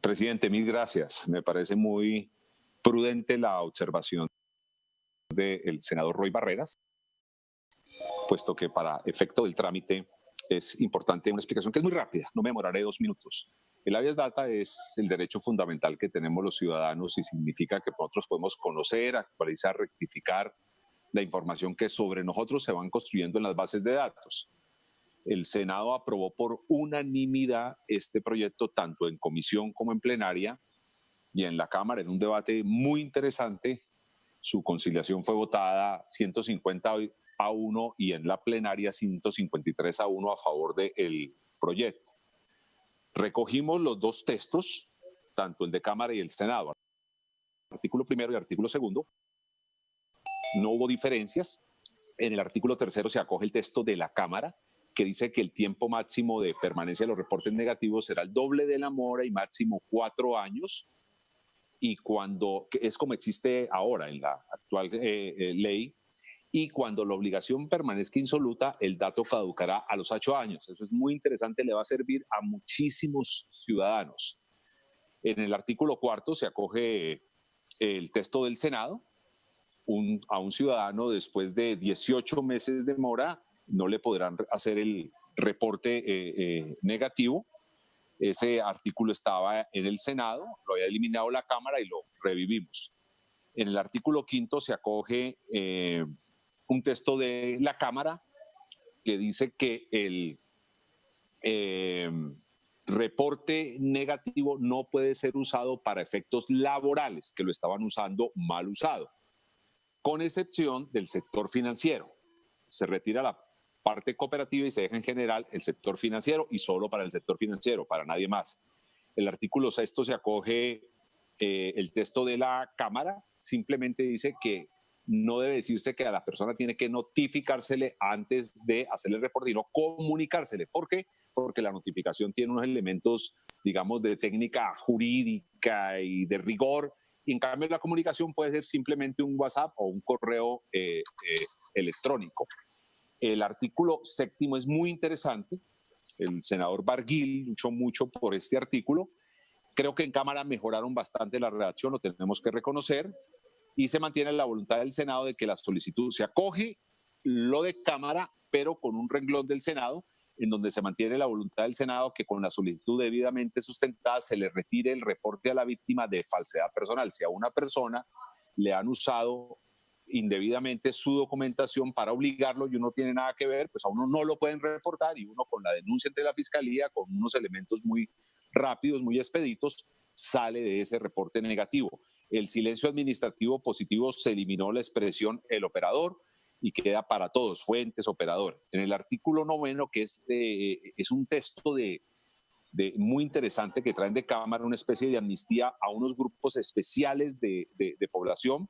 Presidente, mil gracias. Me parece muy prudente la observación del senador Roy Barreras, puesto que para efecto del trámite es importante una explicación que es muy rápida, no me demoraré 2 minutos. El habeas data es el derecho fundamental que tenemos los ciudadanos y significa que nosotros podemos conocer, actualizar, rectificar la información que sobre nosotros se van construyendo en las bases de datos. El Senado aprobó por unanimidad este proyecto tanto en comisión como en plenaria y en la Cámara en un debate muy interesante. Su conciliación fue votada 150-1 y en la plenaria 153-1 a favor del proyecto. Recogimos los dos textos, tanto el de Cámara y el Senado, artículo primero y artículo segundo. No hubo diferencias. En el artículo tercero se acoge el texto de la Cámara, que dice que el tiempo máximo de permanencia de los reportes negativos será el doble de la mora y máximo 4 años. Y cuando, es como existe ahora en la actual ley, y cuando la obligación permanezca insoluta, el dato caducará a los 8 años. Eso es muy interesante, le va a servir a muchísimos ciudadanos. En el artículo cuarto se acoge el texto del Senado. A un ciudadano después de 18 meses de mora no le podrán hacer el reporte negativo. Ese artículo estaba en el Senado, lo había eliminado la Cámara y lo revivimos. En el artículo quinto se acoge un texto de la Cámara que dice que el reporte negativo no puede ser usado para efectos laborales, que lo estaban usando mal usado, con excepción del sector financiero. Se retira la parte cooperativa y se deja en general el sector financiero y solo para el sector financiero, para nadie más. El artículo sexto se acoge el texto de la Cámara, simplemente dice que no debe decirse que a la persona tiene que notificársele antes de hacerle el reporte, sino comunicársele. ¿Por qué? Porque la notificación tiene unos elementos, digamos, de técnica jurídica y de rigor. Y en cambio, la comunicación puede ser simplemente un WhatsApp o un correo electrónico. El artículo séptimo es muy interesante. El senador Barguil luchó mucho por este artículo. Creo que en Cámara mejoraron bastante la redacción, lo tenemos que reconocer. Y se mantiene la voluntad del Senado de que la solicitud se acoge lo de Cámara, pero con un renglón del Senado, en donde se mantiene la voluntad del Senado que con la solicitud debidamente sustentada se le retire el reporte a la víctima de falsedad personal. Si a una persona le han usado indebidamente su documentación para obligarlo y uno no tiene nada que ver, pues a uno no lo pueden reportar y uno con la denuncia ante la Fiscalía, con unos elementos muy rápidos, muy expeditos, sale de ese reporte negativo. El silencio administrativo positivo se eliminó la expresión el operador y queda para todos, fuentes, operador. En el artículo 9, que es un texto muy interesante que traen de Cámara, una especie de amnistía a unos grupos especiales de población.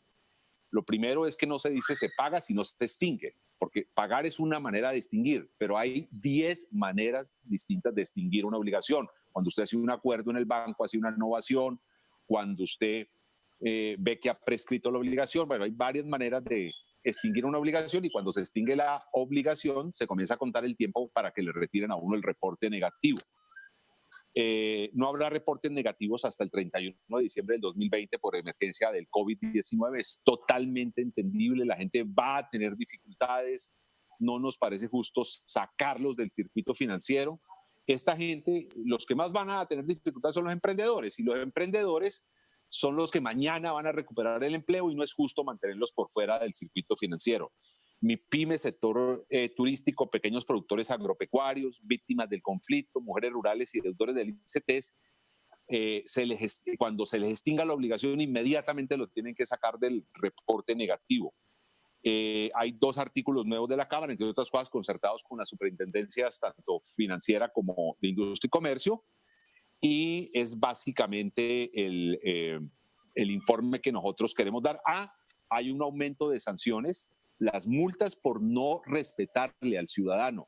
Lo primero es que no se dice se paga, sino se extingue, porque pagar es una manera de extinguir, pero hay 10 maneras distintas de extinguir una obligación. Cuando usted hace un acuerdo en el banco, hace una innovación, cuando usted ve que ha prescrito la obligación, bueno, hay varias maneras de extinguir una obligación y cuando se extingue la obligación se comienza a contar el tiempo para que le retiren a uno el reporte negativo. No habrá reportes negativos hasta el 31 de diciembre del 2020 por emergencia del COVID-19. Es totalmente entendible, la gente va a tener dificultades, no nos parece justo sacarlos del circuito financiero. Esta gente, los que más van a tener dificultades son los emprendedores y los emprendedores son los que mañana van a recuperar el empleo y no es justo mantenerlos por fuera del circuito financiero. MIPYME, sector turístico, pequeños productores agropecuarios, víctimas del conflicto, mujeres rurales y deudores del ICETEX, cuando se les extinga la obligación, inmediatamente lo tienen que sacar del reporte negativo. Hay 2 artículos nuevos de la Cámara, entre otras cosas, concertados con las superintendencias tanto financiera como de industria y comercio, y es básicamente el informe que nosotros queremos dar. Hay un aumento de sanciones, las multas por no respetarle al ciudadano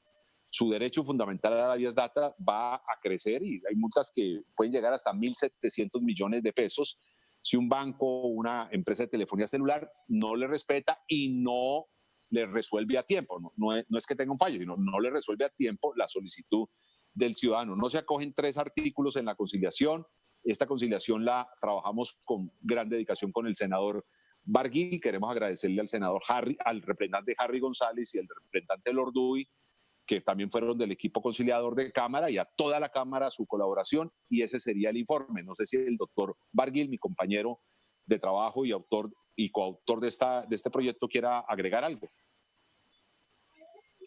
su derecho fundamental a la habeas data va a crecer y hay multas que pueden llegar hasta 1.700 millones de pesos si un banco o una empresa de telefonía celular no le respeta y no le resuelve a tiempo. No es que tenga un fallo, sino no le resuelve a tiempo la solicitud del ciudadano. No se acogen 3 artículos en la conciliación, Esta conciliación la trabajamos con gran dedicación con el senador Barguil. Queremos agradecerle al senador al representante Harry González y al representante Lord Dewey, que también fueron del equipo conciliador de Cámara, y a toda la Cámara su colaboración, y ese sería el informe. No sé si el doctor Barguil, mi compañero de trabajo y autor y coautor de este proyecto, quiera agregar algo.